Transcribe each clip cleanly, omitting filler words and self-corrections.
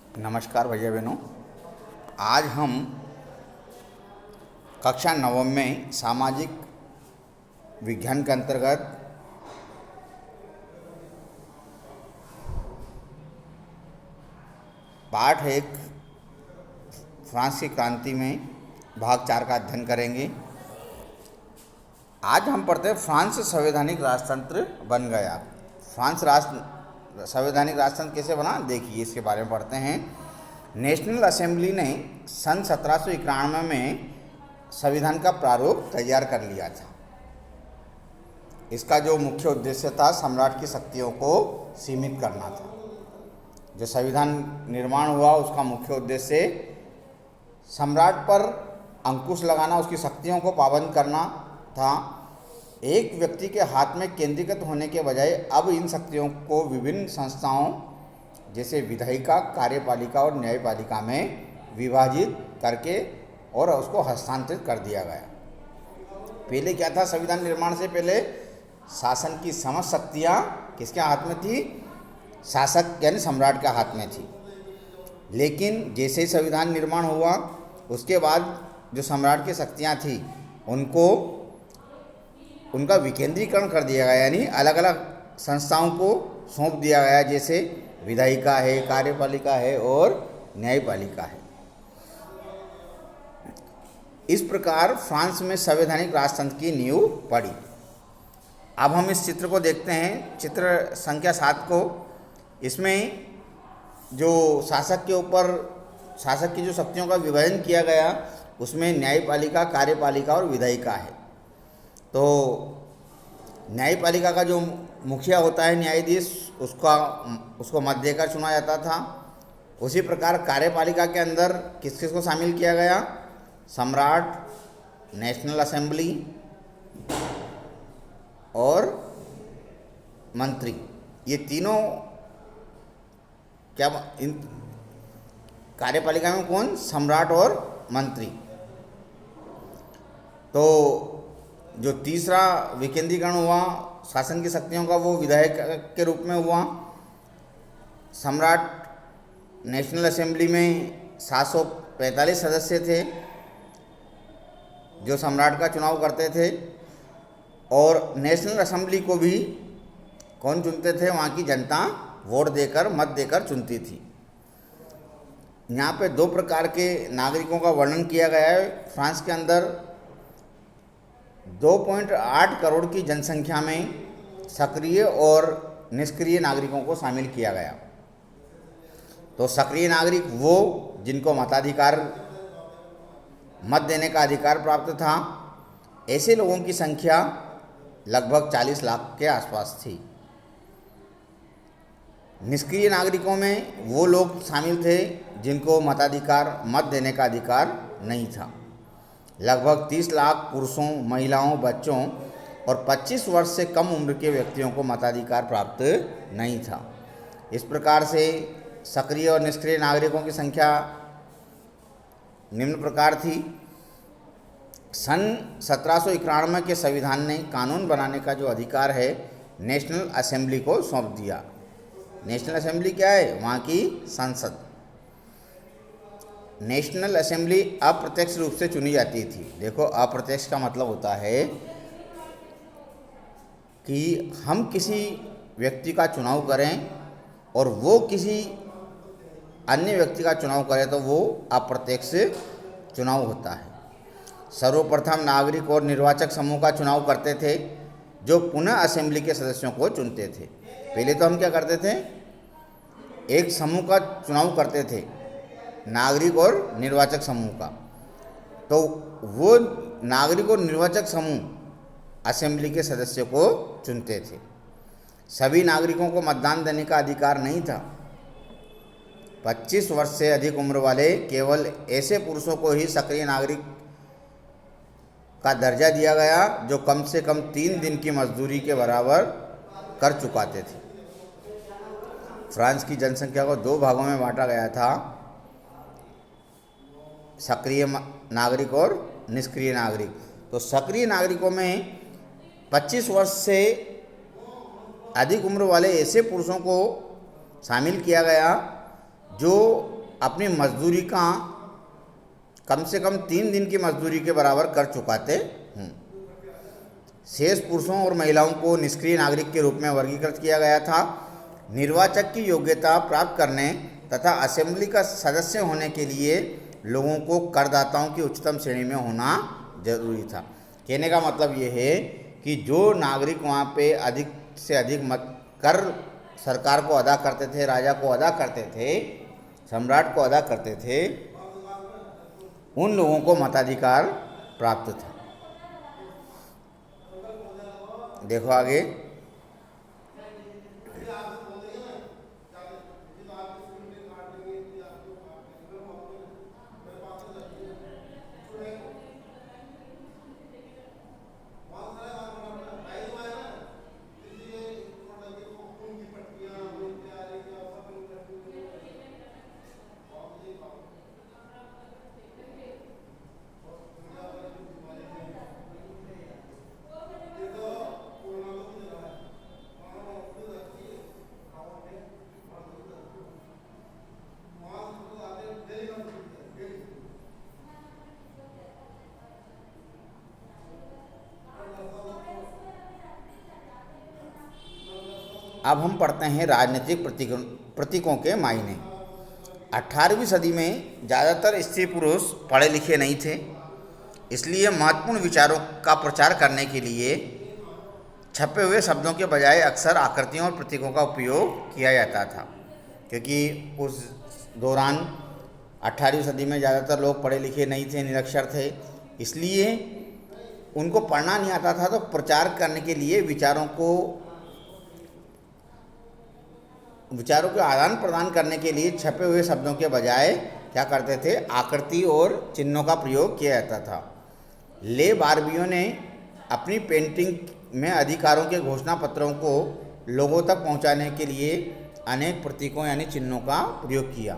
नमस्कार भैया बहनों। आज हम कक्षा नवम में सामाजिक विज्ञान के अंतर्गत पाठ 1 फ्रांस की क्रांति में भाग 4 का अध्ययन करेंगे। आज हम पढ़ते हैं फ्रांस संवैधानिक राजतंत्र बन गया। फ्रांस संवैधानिक राजतंत्र कैसे बना, देखिए इसके बारे में पढ़ते हैं। नेशनल असेंबली ने सन 1791 में संविधान का प्रारूप तैयार कर लिया था। इसका जो मुख्य उद्देश्य था सम्राट की शक्तियों को सीमित करना था। जो संविधान निर्माण हुआ उसका मुख्य उद्देश्य सम्राट पर अंकुश लगाना, उसकी शक्तियों को पाबंद करना था। एक व्यक्ति के हाथ में केंद्रीकृत होने के बजाय अब इन शक्तियों को विभिन्न संस्थाओं जैसे विधायिका, कार्यपालिका और न्यायपालिका में विभाजित करके और उसको हस्तांतरित कर दिया गया। पहले क्या था, संविधान निर्माण से पहले शासन की समस्त शक्तियाँ किसके हाथ में थी? शासक यानी सम्राट के हाथ में थी। लेकिन जैसे ही संविधान निर्माण हुआ उसके बाद जो सम्राट की शक्तियाँ थी उनका विकेंद्रीकरण कर दिया गया, यानी अलग अलग संस्थाओं को सौंप दिया गया, जैसे विधायिका है, कार्यपालिका है और न्यायपालिका है। इस प्रकार फ्रांस में संवैधानिक राजतंत्र की नींव पड़ी। अब हम इस चित्र को देखते हैं, चित्र संख्या 7 को। इसमें जो शासक के ऊपर शासक की जो शक्तियों का विभाजन किया गया उसमें न्यायपालिका, कार्यपालिका और विधायिका है। तो न्यायपालिका का जो मुखिया होता है, न्यायाधीश, उसको मत देकर चुना जाता था। उसी प्रकार कार्यपालिका के अंदर किस किस को शामिल किया गया? सम्राट, नेशनल असेंबली और मंत्री। ये तीनों इन कार्यपालिका में कौन? सम्राट और मंत्री। तो जो तीसरा विकेंद्रीकरण हुआ शासन की शक्तियों का, वो विधायक के रूप में हुआ। सम्राट नेशनल असेंबली में 745 सदस्य थे जो सम्राट का चुनाव करते थे, और नेशनल असेंबली को भी कौन चुनते थे? वहाँ की जनता वोट देकर, मत देकर चुनती थी। यहाँ पे 2 प्रकार के नागरिकों का वर्णन किया गया है। फ्रांस के अंदर 2.8 करोड़ की जनसंख्या में सक्रिय और निष्क्रिय नागरिकों को शामिल किया गया। तो सक्रिय नागरिक वो जिनको मताधिकार, मत देने का अधिकार प्राप्त था। ऐसे लोगों की संख्या लगभग 40 लाख के आसपास थी। निष्क्रिय नागरिकों में वो लोग शामिल थे जिनको मताधिकार, मत देने का अधिकार नहीं था। लगभग 30 लाख पुरुषों, महिलाओं, बच्चों और 25 वर्ष से कम उम्र के व्यक्तियों को मताधिकार प्राप्त नहीं था। इस प्रकार से सक्रिय और निष्क्रिय नागरिकों की संख्या निम्न प्रकार थी। सन 1791 के संविधान ने कानून बनाने का जो अधिकार है नेशनल असेंबली को सौंप दिया। नेशनल असेंबली क्या है? वहाँ की संसद। नेशनल असेंबली अप्रत्यक्ष रूप से चुनी जाती थी। देखो, अप्रत्यक्ष का मतलब होता है कि हम किसी व्यक्ति का चुनाव करें और वो किसी अन्य व्यक्ति का चुनाव करे तो वो अप्रत्यक्ष चुनाव होता है। सर्वप्रथम नागरिक और निर्वाचक समूह का चुनाव करते थे जो पुनः असेंबली के सदस्यों को चुनते थे। पहले तो हम क्या करते थे? एक समूह का चुनाव करते थे, नागरिक और निर्वाचक समूह का। तो वो नागरिक और निर्वाचक समूह असेंबली के सदस्य को चुनते थे। सभी नागरिकों को मतदान देने का अधिकार नहीं था। 25 वर्ष से अधिक उम्र वाले केवल ऐसे पुरुषों को ही सक्रिय नागरिक का दर्जा दिया गया जो कम से कम 3 दिन की मजदूरी के बराबर कर चुकाते थे। फ्रांस की जनसंख्या को 2 भागों में बांटा गया था, सक्रिय नागरिक और निष्क्रिय नागरिक। तो सक्रिय नागरिकों में 25 वर्ष से अधिक उम्र वाले ऐसे पुरुषों को शामिल किया गया जो अपनी मजदूरी का कम से कम 3 दिन की मजदूरी के बराबर कर चुकाते हूँ। शेष पुरुषों और महिलाओं को निष्क्रिय नागरिक के रूप में वर्गीकृत किया गया था। निर्वाचक की योग्यता प्राप्त करने तथा असेंबली का सदस्य होने के लिए लोगों को करदाताओं की उच्चतम श्रेणी में होना जरूरी था। कहने का मतलब ये है कि जो नागरिक वहाँ पे अधिक से अधिक मत कर सरकार को अदा करते थे, राजा को अदा करते थे, सम्राट को अदा करते थे, उन लोगों को मताधिकार प्राप्त था। देखो आगे, अब हम पढ़ते हैं राजनीतिक प्रतीकों के मायने। 18वीं सदी में ज़्यादातर स्त्री पुरुष पढ़े लिखे नहीं थे, इसलिए महत्वपूर्ण विचारों का प्रचार करने के लिए छपे हुए शब्दों के बजाय अक्सर आकृतियों और प्रतीकों का उपयोग किया जाता था। क्योंकि उस दौरान 18वीं सदी में ज़्यादातर लोग पढ़े लिखे नहीं थे, निरक्षर थे, इसलिए उनको पढ़ना नहीं आता था, तो प्रचार करने के लिए विचारों के आदान प्रदान करने के लिए छपे हुए शब्दों के बजाय क्या करते थे, आकृति और चिन्हों का प्रयोग किया जाता था। ले बार्बियो ने अपनी पेंटिंग में अधिकारों के घोषणा पत्रों को लोगों तक पहुंचाने के लिए अनेक प्रतीकों यानी चिन्हों का प्रयोग किया।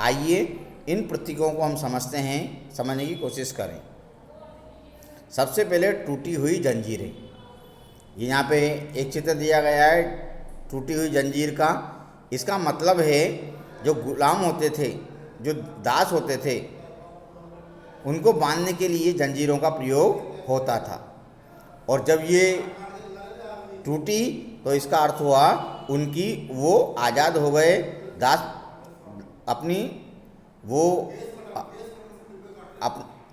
आइए इन प्रतीकों को हम समझने की कोशिश करें। सबसे पहले टूटी हुई जंजीरें। यहाँ पे एक चित्र दिया गया है टूटी हुई जंजीर का। इसका मतलब है जो गुलाम होते थे, जो दास होते थे, उनको बांधने के लिए जंजीरों का प्रयोग होता था, और जब ये टूटी तो इसका अर्थ हुआ वो आज़ाद हो गए, दास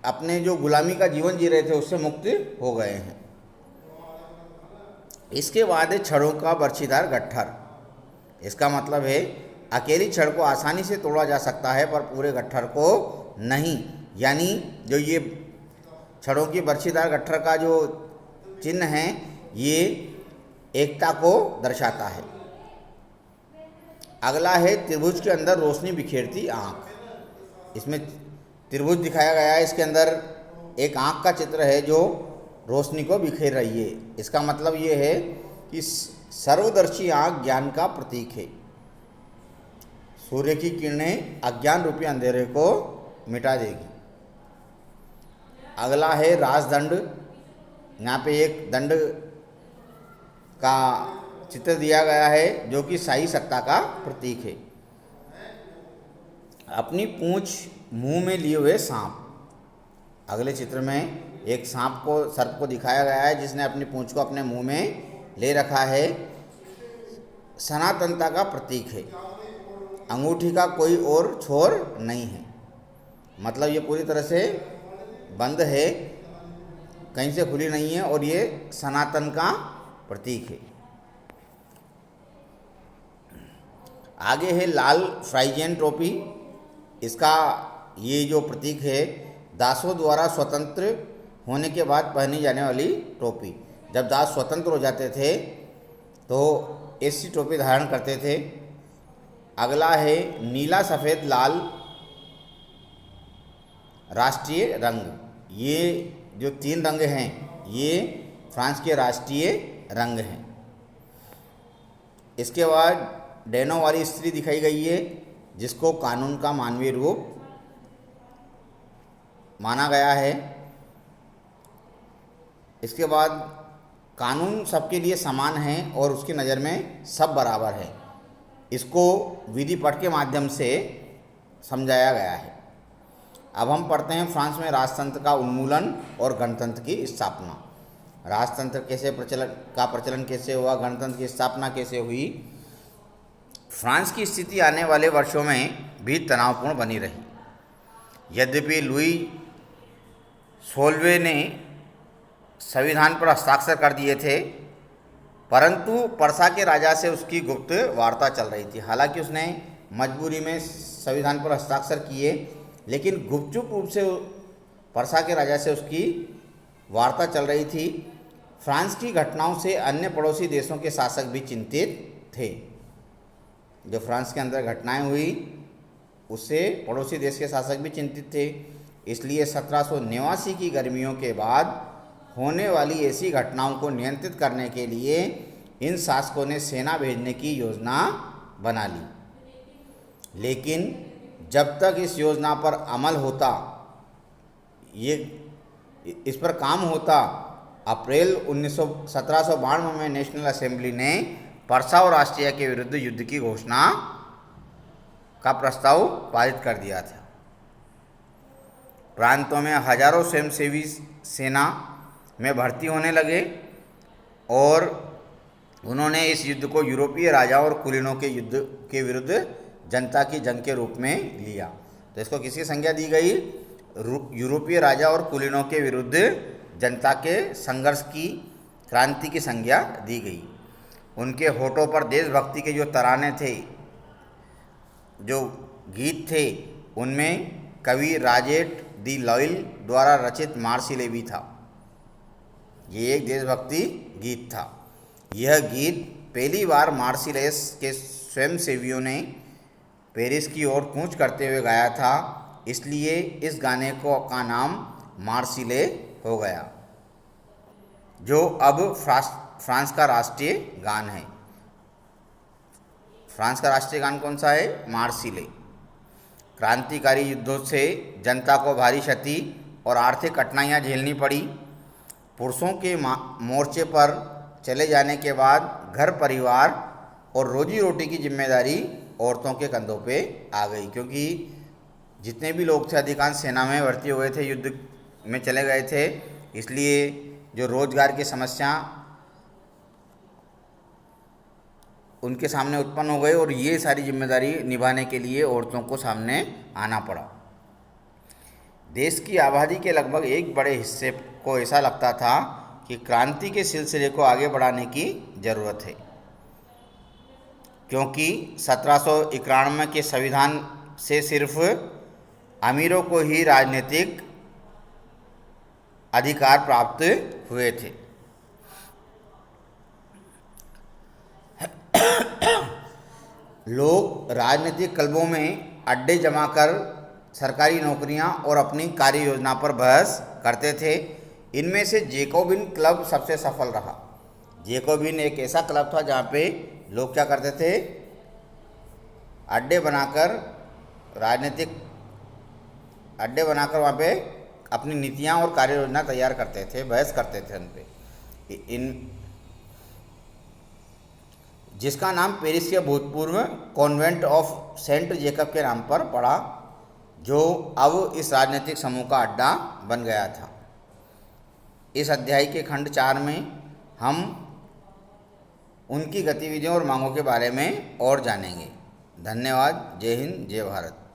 अपने जो गुलामी का जीवन जी रहे थे उससे मुक्ति हो गए हैं। इसके बाद है छड़ों का बर्छीदार गट्ठर। इसका मतलब है अकेली छड़ को आसानी से तोड़ा जा सकता है पर पूरे गट्ठर को नहीं। यानी जो ये छड़ों की बर्छीदार गट्ठर का जो चिन्ह है ये एकता को दर्शाता है। अगला है त्रिभुज के अंदर रोशनी बिखेरती आँख। इसमें त्रिभुज दिखाया गया है, इसके अंदर एक आँख का चित्र है जो रोशनी को बिखेर रही है। इसका मतलब ये है कि सर्वदर्शी आँख ज्ञान का प्रतीक है। सूर्य की किरणें अज्ञान रूपी अंधेरे को मिटा देगी। अगला है राजदंड। यहाँ पे एक दंड का चित्र दिया गया है जो कि शाही सत्ता का प्रतीक है। अपनी पूंछ मुंह में लिए हुए सांप। अगले चित्र में एक सर्प को दिखाया गया है जिसने अपनी पूंछ को अपने मुंह में ले रखा है। सनातनता का प्रतीक है। अंगूठी का कोई और छोर नहीं है, मतलब ये पूरी तरह से बंद है, कहीं से खुली नहीं है, और ये सनातन का प्रतीक है। आगे है लाल फ्राइजियन टोपी। इसका ये जो प्रतीक है दासों द्वारा स्वतंत्र होने के बाद पहनी जाने वाली टोपी। जब दास स्वतंत्र हो जाते थे तो ऐसी टोपी धारण करते थे। अगला है नीला सफ़ेद लाल राष्ट्रीय रंग। ये जो 3 रंग हैं ये फ्रांस के राष्ट्रीय रंग हैं। इसके बाद डैनो वाली स्त्री दिखाई गई है जिसको कानून का मानवीय रूप माना गया है। इसके बाद कानून सबके लिए समान है और उसकी नज़र में सब बराबर है। इसको विधि पट के माध्यम से समझाया गया है। अब हम पढ़ते हैं फ्रांस में राजतंत्र का उन्मूलन और गणतंत्र की स्थापना। राजतंत्र प्रचलन कैसे हुआ, गणतंत्र की स्थापना कैसे हुई। फ्रांस की स्थिति आने वाले वर्षों में भी तनावपूर्ण बनी रही। यद्यपि लुई 16वें ने संविधान पर हस्ताक्षर कर दिए थे, परंतु पर्सा के राजा से उसकी गुप्त वार्ता चल रही थी। हालांकि उसने मजबूरी में संविधान पर हस्ताक्षर किए, लेकिन गुपचुप रूप से पर्सा के राजा से उसकी वार्ता चल रही थी। फ्रांस की घटनाओं से अन्य पड़ोसी देशों के शासक भी चिंतित थे। जो फ्रांस के अंदर घटनाएं हुई उससे पड़ोसी देश के शासक भी चिंतित थे। इसलिए 1789 की गर्मियों के बाद होने वाली ऐसी घटनाओं को नियंत्रित करने के लिए इन शासकों ने सेना भेजने की योजना बना ली। लेकिन जब तक इस योजना पर अमल होता, इस पर काम होता, अप्रैल 1792 में नेशनल असेंबली ने पर्सा और ऑस्ट्रिया के विरुद्ध युद्ध की घोषणा का प्रस्ताव पारित कर दिया था। प्रांतों में हजारों स्वयंसेवी सेना में भर्ती होने लगे और उन्होंने इस युद्ध को यूरोपीय राजाओं और कुलीनों के युद्ध के विरुद्ध जनता की जंग के रूप में लिया। तो इसको किसकी संज्ञा दी गई? यूरोपीय राजा और कुलीनों के विरुद्ध जनता के संघर्ष की, क्रांति की संज्ञा दी गई। उनके होठों पर देशभक्ति के जो तराने थे, जो गीत थे, उनमें कवि राजेट दी लॉयल द्वारा रचित मार्सिले भी था। ये एक देशभक्ति गीत था। यह गीत पहली बार मार्सिलेस के स्वयंसेवियों ने पेरिस की ओर कूच करते हुए गाया था, इसलिए इस गाने का नाम मार्सिले हो गया, जो अब फ्रांस का राष्ट्रीय गान है। फ्रांस का राष्ट्रीय गान कौन सा है? मार्सिले। क्रांतिकारी युद्धों से जनता को भारी क्षति और आर्थिक कठिनाइयाँ झेलनी पड़ी। पुरुषों के मोर्चे पर चले जाने के बाद घर परिवार और रोजी रोटी की जिम्मेदारी औरतों के कंधों पे आ गई, क्योंकि जितने भी लोग थे अधिकांश सेना में भर्ती हुए थे, युद्ध में चले गए थे, इसलिए जो रोजगार की समस्या उनके सामने उत्पन्न हो गई और ये सारी जिम्मेदारी निभाने के लिए औरतों को सामने आना पड़ा। देश की आबादी के लगभग एक बड़े हिस्से को ऐसा लगता था कि क्रांति के सिलसिले को आगे बढ़ाने की ज़रूरत है, क्योंकि 1791 के संविधान से सिर्फ अमीरों को ही राजनीतिक अधिकार प्राप्त हुए थे। लोग राजनीतिक क्लबों में अड्डे जमाकर सरकारी नौकरियां और अपनी कार्य योजना पर बहस करते थे। इनमें से जेकोबिन क्लब सबसे सफल रहा। जेकोबिन एक ऐसा क्लब था जहाँ पे लोग क्या करते थे? अड्डे बनाकर वहाँ पे अपनी नीतियाँ और कार्य योजना तैयार करते थे, बहस करते थे उन पे। जिसका नाम पेरिस के भूतपूर्व कॉन्वेंट ऑफ सेंट जेकब के नाम पर पड़ा, जो अब इस राजनीतिक समूह का अड्डा बन गया था। इस अध्याय के खंड 4 में हम उनकी गतिविधियों और मांगों के बारे में और जानेंगे। धन्यवाद। जय हिंद, जय भारत।